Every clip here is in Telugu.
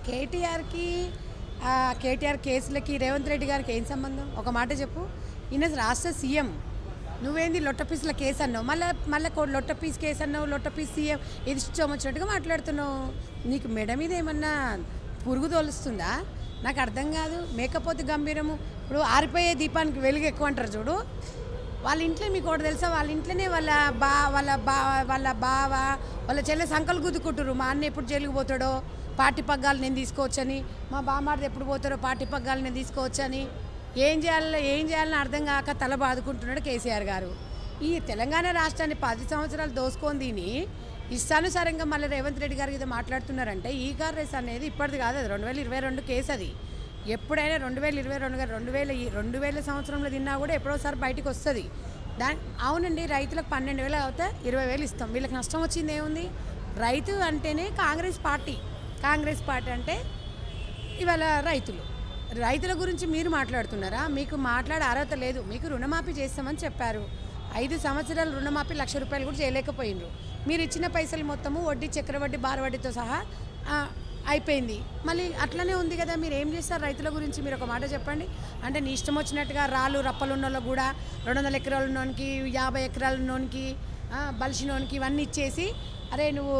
కేటీఆర్కి కేటీఆర్ కేసులకి రేవంత్ రెడ్డి గారికి ఏం సంబంధం? ఒక మాట చెప్పు. ఈయన రాష్ట్ర సీఎం. నువ్వేంది లొట్టపీసుల కేసు అన్నావు, మళ్ళీ లొట్టపీస్ కేసు అన్నావు, లొట్టపీస్ సీఎం. ఇది ఇష్టం వచ్చినట్టుగా మాట్లాడుతున్నావు. నీకు మెడ మీద ఏమన్నా పురుగు తోలుస్తుందా? నాకు అర్థం కాదు. మేకపోతే గంభీరము. ఇప్పుడు ఆరిపోయే దీపానికి వెలుగు ఎక్కువ అంటారు చూడు. వాళ్ళ ఇంట్లో మీకు ఒకటి తెలుసా, వాళ్ళ ఇంట్లోనే వాళ్ళ బావ వాళ్ళ చెల్లె సంకలు గుద్దుకుంటారు. మా అన్న ఎప్పుడు జైలుకు పోతాడో పార్టీ పగ్గాలు నేను తీసుకోవచ్చని, మా బామ్మారిది ఎప్పుడు పోతారో పార్టీ పగ్గాలు నేను తీసుకోవచ్చని. ఏం చేయాలని అర్థం కాక తల బాదుకుంటున్నాడు కేసీఆర్ గారు. ఈ తెలంగాణ రాష్ట్రాన్ని 10 సంవత్సరాలు దోసుకొని దీని ఇష్టానుసారంగా మళ్ళీ రేవంత్ రెడ్డి గారికి ఏదో మాట్లాడుతున్నారంటే ఈ కార్ రేస్ అనేది ఇప్పటిది కాదు, అది 2022 కేసు. అది ఎప్పుడైనా 2020 సంవత్సరంలో తిన్నా కూడా ఎప్పుడోసారి బయటకు వస్తుంది. అవునండి, రైతులకు 12,000 అవుతా 20,000 ఇస్తాం. వీళ్ళకి నష్టం వచ్చింది ఏముంది? రైతు అంటేనే కాంగ్రెస్ పార్టీ అంటే ఇవాళ రైతుల గురించి మీరు మాట్లాడుతున్నారా? మీకు మాట్లాడే అర్హత లేదు. మీకు రుణమాఫీ చేస్తామని చెప్పారు. 5 సంవత్సరాలు రుణమాఫీ ₹1,00,000 కూడా చేయలేకపోయినరు. మీరు ఇచ్చిన పైసలు మొత్తము వడ్డీ, చక్రవడ్డీ, బారవడ్డీతో సహా అయిపోయింది. మళ్ళీ అట్లనే ఉంది కదా. మీరు ఏం చేస్తారు రైతుల గురించి? మీరు ఒక మాట చెప్పండి. అంటే నీ ఇష్టం వచ్చినట్టుగా రాళ్ళు రప్పలు ఉన్నోళ్ళు కూడా 200 ఎకరాలు ఉన్నోనికి, 50 ఎకరాలు ఉన్నోనికి, బలిసినోనికి ఇవన్నీ ఇచ్చేసి, అరే నువ్వు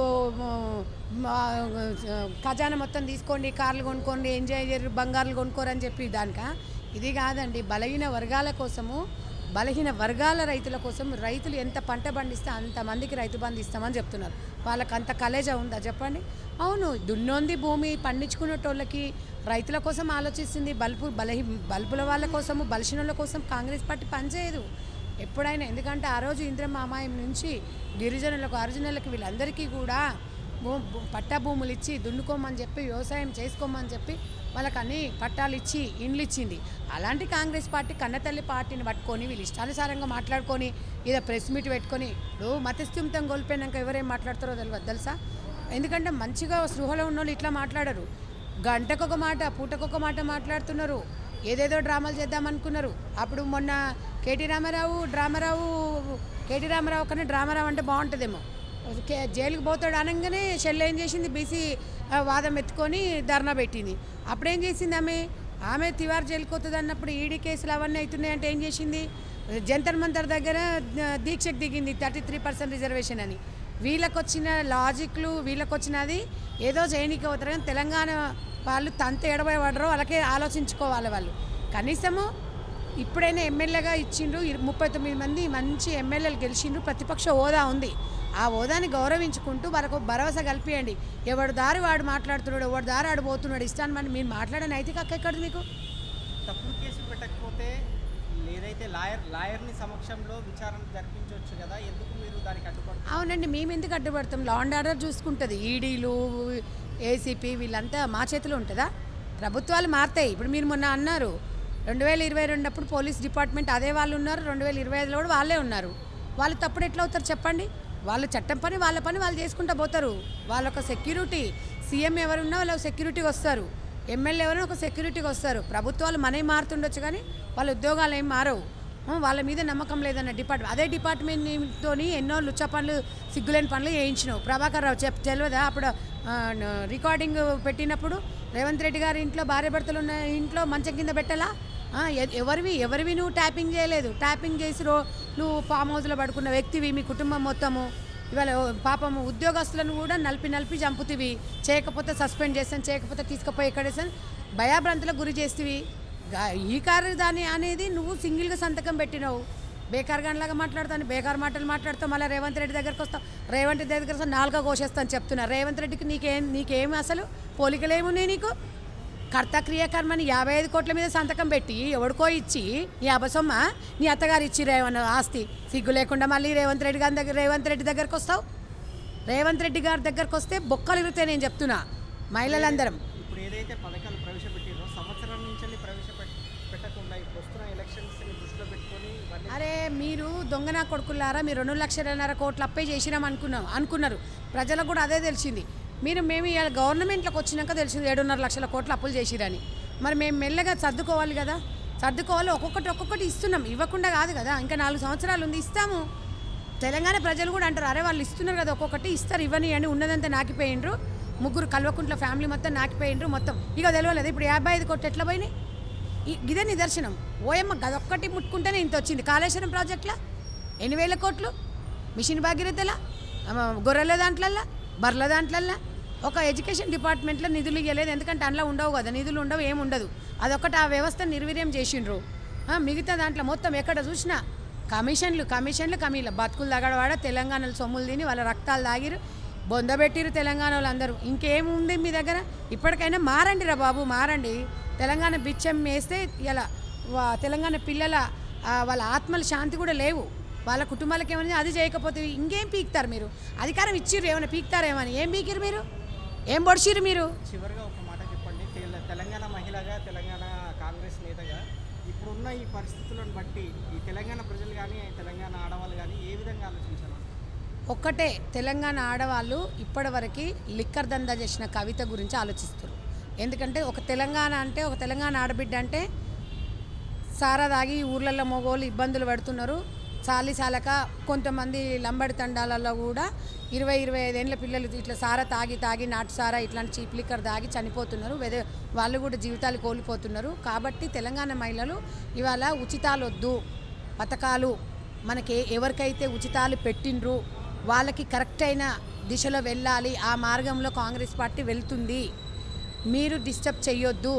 ఖజానా మొత్తం తీసుకోండి, కార్లు కొనుక్కోండి, ఎంజాయ్ చేయరు, బంగారులు కొనుక్కోరని చెప్పి దానిక. ఇది కాదండి. బలహీన వర్గాల రైతుల కోసం రైతులు ఎంత పంట పండిస్తే అంతమందికి రైతు బంధు ఇస్తామని చెప్తున్నారు. వాళ్ళకి అంత కలేజా ఉందా చెప్పండి? అవును, దున్నోంది భూమి పండించుకునేటోళ్ళకి రైతుల కోసం ఆలోచిస్తుంది. బల్బుల వాళ్ళ కోసము, బలిసినోళ్ళ కోసం కాంగ్రెస్ పార్టీ పనిచేయదు ఎప్పుడైనా. ఎందుకంటే ఆ రోజు ఇంద్రమ్మ అమ్మాయి నుంచి గిరిజనులకు, అర్జునులకు వీళ్ళందరికీ కూడా పట్టా భూములు ఇచ్చి దున్నుకోమని చెప్పి, వ్యవసాయం చేసుకోమని చెప్పి వాళ్ళకి అన్ని పట్టాలు ఇచ్చి ఇండ్లు ఇచ్చింది. అలాంటి కాంగ్రెస్ పార్టీ కన్నతల్లి పార్టీని పట్టుకొని వీళ్ళు ఇష్టానుసారంగా మాట్లాడుకొని ఏదో ప్రెస్ మీట్ పెట్టుకొని, ఇప్పుడు మతస్థిమితం కోల్పోయినాక ఎవరేం మాట్లాడతారో తెలుసా? ఎందుకంటే మంచిగా స్పృహలో ఉన్న వాళ్ళు ఇట్లా మాట్లాడరు. గంటకొక మాట, పూటకొక మాట మాట్లాడుతున్నారు. ఏదేదో డ్రామాలు చేద్దామనుకున్నారు. అప్పుడు మొన్న కేటీ రామారావు కన్నా డ్రామారావు అంటే బాగుంటుందేమో. జైలుకి పోతాడు అనగానే షెల్ ఏం చేసింది? బీసీ వాదం ఎత్తుకొని ధర్నా పెట్టింది. అప్పుడేం చేసింది ఆమె తివార్ జైలుకి పోతుంది అన్నప్పుడు ఈడీ కేసులు అవన్నీ అవుతున్నాయంటే ఏం చేసింది? జంతర్ మంతర్ దగ్గర దీక్షకు దిగింది 33% రిజర్వేషన్ అని. వీళ్ళకి వచ్చిన లాజిక్లు, వీళ్ళకి వచ్చినది ఏదో చేయనీకి అవుతారు. కానీ తెలంగాణ వాళ్ళు తంత ఎడబోయి పడరో వాళ్ళకే ఆలోచించుకోవాలి. వాళ్ళు కనీసము ఇప్పుడైనా ఎమ్మెల్యేగా ఇచ్చిండ్రు. 39 మంది మంచి ఎమ్మెల్యేలు గెలిచిండ్రు. ప్రతిపక్ష హోదా ఉంది. ఆ హోదాని గౌరవించుకుంటూ వాళ్ళకు భరోసా కల్పియండి. ఎవరి దారి వాడు మాట్లాడుతున్నాడు, ఎవరి దారి ఆడు పోతున్నాడు, ఇష్టాన్ని మీరు మాట్లాడే నైతిక హక్కు ఎక్కడిది మీకు? తప్పుడు కేసులు పెట్టకపోతే ఏదైతే లాయర్ని సమక్షంలో విచారణ జరిపించవచ్చు కదా, ఎందుకు మీరు దానికి అడ్డుపడతారు? అవునండి, మేము ఎందుకు అడ్డుపడతాం? లా అండ్ ఆర్డర్ చూసుకుంటుంది. ఈడీలు, ఏసీపీ వీళ్ళంతా మా చేతిలో ఉంటుందా? ప్రభుత్వాలు మారుతాయి. ఇప్పుడు మీరు మొన్న అన్నారు 2022 అప్పుడు పోలీస్ డిపార్ట్మెంట్ అదే వాళ్ళు ఉన్నారు, 2025లో కూడా వాళ్ళే ఉన్నారు. వాళ్ళు తప్పుడు ఎట్లా అవుతారు చెప్పండి? వాళ్ళు చట్టం పని వాళ్ళ పని వాళ్ళు చేసుకుంటూ పోతారు. వాళ్ళొక సెక్యూరిటీ, సీఎం ఎవరున్నా వాళ్ళు సెక్యూరిటీకి వస్తారు, ఎమ్మెల్యే ఎవరైనా ఒక సెక్యూరిటీకి వస్తారు. ప్రభుత్వాలు మనవి మారుతుండొచ్చు కానీ వాళ్ళ ఉద్యోగాలు ఏం మారవు. వాళ్ళ మీద నమ్మకం లేదన్న అదే డిపార్ట్మెంట్తో ఎన్నో లుచ్చ పనులు, సిగ్గులేని పనులు చేయించినావు. ప్రభాకర్ రావు తెలియదా? అప్పుడు రికార్డింగ్ పెట్టినప్పుడు రేవంత్ రెడ్డి గారి ఇంట్లో భార్య భర్తలు ఉన్న ఇంట్లో మంచం కింద పెట్టాలా? ఎవరివి నువ్వు ట్యాపింగ్ చేయలేదు. ట్యాపింగ్ చేసి నువ్వు ఫామ్ హౌస్లో పడుకున్న వ్యక్తివి, మీ కుటుంబం మొత్తము. ఇవాళ పాపము ఉద్యోగస్తులను కూడా నలిపి చంపుతివి. చేయకపోతే సస్పెండ్ చేస్తాను, చేయకపోతే తీసుకుపోయి ఎక్కడేసాను, భయాభ్రాంతులకు గురి చేస్తేవి. ఈ కారు దాని అనేది నువ్వు సింగిల్గా సంతకం పెట్టినావు. బేకార్ గానిలాగా మాట్లాడతాను, బేకార్ మాటలు మాట్లాడుతావు. మళ్ళీ రేవంత్ రెడ్డి దగ్గరకు వస్తావు. రేవంత్ రెడ్డి దగ్గర నాలుగా కోసేస్తాను చెప్తున్నా. రేవంత్ రెడ్డికి నీకేమి అసలు పోలికలేమున్నాయి నీకు? కర్త క్రియాకర్మని 55 కోట్ల మీద సంతకం పెట్టి ఎవడికో ఇచ్చి నీ అబసొమ్మ నీ అత్తగారు ఇచ్చిరేమన్న ఆస్తి సిగ్గు లేకుండా మళ్ళీ రేవంత్ రెడ్డి దగ్గరకు వస్తావు. రేవంత్ రెడ్డి గారి దగ్గరకు వస్తే బొక్కలు ఇరుగుతాయి. నేను చెప్తున్నా, మహిళలందరం ఇప్పుడు ఏదైతే పథకాలు ప్రవేశపెట్టారో సంవత్సరం నుంచి ప్రవేశపెట్టకుండా ఇప్పుడు వస్తున్న ఎలక్షన్స్ దృష్టిలో పెట్టుకొని, అరే మీరు దొంగనా కొడుకులారా, మీరు 2,50,000 కోట్లు అప్పే చేసినాం అనుకున్నారు. ప్రజలకు కూడా అదే తెలిసింది. మేము ఇవాళ గవర్నమెంట్లోకి వచ్చినాక తెలిసింది 7.5 లక్షల కోట్లు అప్పులు చేసిరని. మరి మేము మెల్లగా సర్దుకోవాలి కదా. ఒక్కొక్కటి ఇస్తున్నాం. ఇవ్వకుండా కాదు కదా, ఇంకా 4 సంవత్సరాలు ఉంది, ఇస్తాము. తెలంగాణ ప్రజలు కూడా అంటారు, అరే వాళ్ళు ఇస్తున్నారు కదా, ఒక్కొక్కటి ఇస్తారు, ఇవ్వని అని ఉన్నదంతా నాకిపోయిండ్రు. ముగ్గురు కల్వకుంట్ల ఫ్యామిలీ మొత్తం నాకిపోయిండ్రు మొత్తం ఇక తెలియలేదు. ఇప్పుడు 55 కోట్లు ఎట్లా పోయినాయి? ఇదే నిదర్శనం. ఓయమ్మ గదొక్కటి ముట్టుకుంటేనే ఇంత వచ్చింది. కాళేశ్వరం ప్రాజెక్టులో 8,000 కోట్లు, మిషన్ భాగీరథల, గొర్రెల దాంట్లల్లా, బర్రెల దాంట్లల్లా. ఒక ఎడ్యుకేషన్ డిపార్ట్మెంట్లో నిధులు ఇవ్వలేదు, ఎందుకంటే అందులో ఉండవు కదా, నిధులు ఉండవు, ఏముండదు. అదొక్కటి ఆ వ్యవస్థను నిర్వీర్యం చేసిండ్రు. మిగతా దాంట్లో మొత్తం ఎక్కడ చూసినా కమిషన్లు బతుకులు తగడవాడ తెలంగాణలో సొమ్ములు తిని వాళ్ళ రక్తాలు తాగిరు, బొందబెట్టిరు తెలంగాణ వాళ్ళందరూ. ఇంకేముంది మీ దగ్గర? ఇప్పటికైనా మారండి రా బాబు, మారండి. తెలంగాణ బిచ్చం వేస్తే ఇలా తెలంగాణ పిల్లల వాళ్ళ ఆత్మల శాంతి కూడా లేవు. వాళ్ళ కుటుంబాలకు ఏమైనా అది చేయకపోతే ఇంకేం పీకుతారు మీరు? అధికారం ఇచ్చిర్రు, ఏమైనా పీకుతారేమని. ఏం పీకిరు మీరు? ఏం పొడిచిర్రు మీరు? చివరిగా ఒక మాట చెప్పండి. తెలంగాణ మహిళగా, తెలంగాణ కాంగ్రెస్ నేతగా ఇప్పుడున్న ఈ పరిస్థితులను బట్టి ఈ తెలంగాణ ప్రజలు కానీ, తెలంగాణ ఆడవాళ్ళు కానీ ఏ విధంగా ఆలోచించాలి? ఒక్కటే, తెలంగాణ ఆడవాళ్ళు ఇప్పటివరకు లిక్కర్ దందా చేసిన కవిత గురించి ఆలోచిస్తారు. ఎందుకంటే ఒక తెలంగాణ అంటే, ఒక తెలంగాణ ఆడబిడ్డ అంటే సారా తాగి ఊర్లలో మగోళ్ళు ఇబ్బందులు పడుతున్నారు. చాలక కొంతమంది లంబడి తండాలలో కూడా 20-25 ఏళ్ళ పిల్లలు ఇట్లా సారా తాగి నాటు సారా ఇట్లాంటి చీప్ లిక్కర్ తాగి చనిపోతున్నారు. వాళ్ళు కూడా జీవితాలు కోల్పోతున్నారు. కాబట్టి తెలంగాణ మహిళలు ఇవాళ ఉచితాలు వద్దు, పథకాలు మనకి ఎవరికైతే ఉచితాలు పెట్టిండ్రు వాళ్ళకి కరెక్ట్ అయిన దిశలో వెళ్ళాలి. ఆ మార్గంలో కాంగ్రెస్ పార్టీ వెళ్తుంది. మీరు డిస్టర్బ్ చేయొద్దు.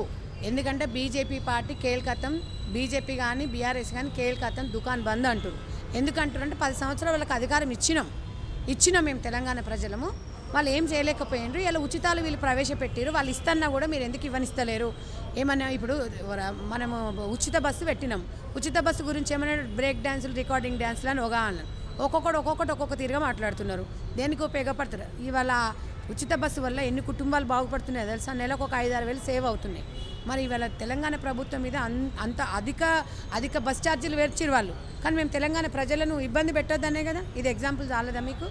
ఎందుకంటే బీజేపీ పార్టీ కేల్కతం, బీజేపీ కానీ బీఆర్ఎస్ కానీ కేల్కతం దుకాన్ బంద్ అంటారు. ఎందుకంటారంటే 10 సంవత్సరాలు వాళ్ళకి అధికారం ఇచ్చినాం మేము తెలంగాణ ప్రజలము. వాళ్ళు ఏం చేయలేకపోయినారు. ఇలా ఉచితాలు వీళ్ళు ప్రవేశపెట్టారు. వాళ్ళు ఇస్తున్నా కూడా మీరు ఎందుకు ఇవ్వనిస్తలేరు? ఏమన్నా ఇప్పుడు మనము ఉచిత బస్సు పెట్టినాం. ఉచిత బస్సు గురించి ఏమైనా బ్రేక్ డ్యాన్సులు, రికార్డింగ్ డ్యాన్సులు అని ఒక్కొక్క తీరుగా మాట్లాడుతున్నారు. దేనికి ఉపయోగపడతారు? ఇవాళ ఉచిత బస్సు వల్ల ఎన్ని కుటుంబాలు బాగుపడుతున్నాయో తెలుసా? నెలకు ఒక 5-6 వేలు సేవ్ అవుతున్నాయి. మరి ఇవాళ తెలంగాణ ప్రభుత్వం మీద అంత అధిక బస్ ఛార్జీలు వేర్చిరు వాళ్ళు. కానీ మేము తెలంగాణ ప్రజలను ఇబ్బంది పెట్టొద్దనే కదా. ఇది ఎగ్జాంపుల్ చాలదా మీకు?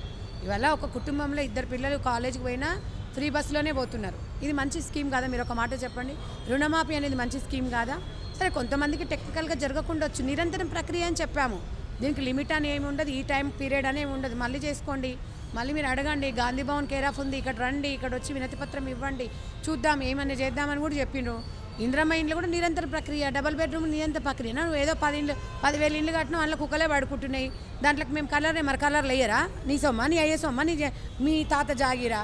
ఇవాళ ఒక కుటుంబంలో 2 పిల్లలు కాలేజీకి పోయినా ఫ్రీ బస్సులోనే పోతున్నారు. ఇది మంచి స్కీమ్ కాదా? మీరు ఒక మాట చెప్పండి. రుణమాఫీ అనేది మంచి స్కీమ్ కాదా? సరే, కొంతమందికి టెక్నికల్గా జరగకుండొచ్చు, నిరంతరం ప్రక్రియ అని చెప్పాము. దీనికి లిమిట్ అని ఏమి ఉండదు, ఈ టైం పీరియడ్ అని ఏమి ఉండదు. మళ్ళీ చేసుకోండి, మళ్ళీ మీరు అడగండి. గాంధీ భవన్ కేర్ ఆఫ్ ఉంది, ఇక్కడ రండి, ఇక్కడ వచ్చి వినతి పత్రం ఇవ్వండి, చూద్దాం ఏమన్నా చేద్దామని కూడా చెప్పిండ్రు. ఇందిరమ్మ ఇండ్లు కూడా నిరంతర ప్రక్రియ, డబుల్ బెడ్రూమ్ నిరంతర ప్రక్రియ. నువ్వు ఏదో 10,000 ఇండ్లు కట్టినా అందులో కుక్కలే పడుకుంటున్నాయి. దాంట్లోకి మేము కలర్లు వేయరా? నీ సొమ్మ, నీ అయ్యే సొమ్మ, మీ తాత జాగిరా?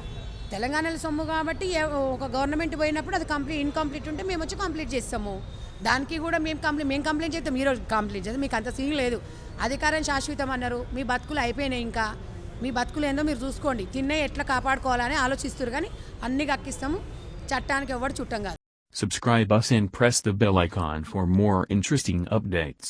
తెలంగాణలో సొమ్ము కాబట్టి ఒక గవర్నమెంట్ పోయినప్పుడు అది ఇన్కంప్లీట్ ఉంటే మేము వచ్చి కంప్లీట్ చేస్తాము. దానికి కూడా మేము కంప్లైంట్ చేస్తాం. ఈరోజు కంప్లీట్ చేస్తాం. మీకు అంత సీన్ లేదు. అధికారం శాశ్వతం అన్నారు. మీ బతుకులు అయిపోయినాయి. ఇంకా మీ బతుకులు ఏందో మీరు చూసుకోండి. తిన్నే ఎట్లా కాపాడుకోవాలని ఆలోచిస్తారు. కానీ అన్ని గక్కిస్తాము. చట్టానికి ఎవరు చుట్టం కాదు. Subscribe us and press the bell icon for more interesting updates.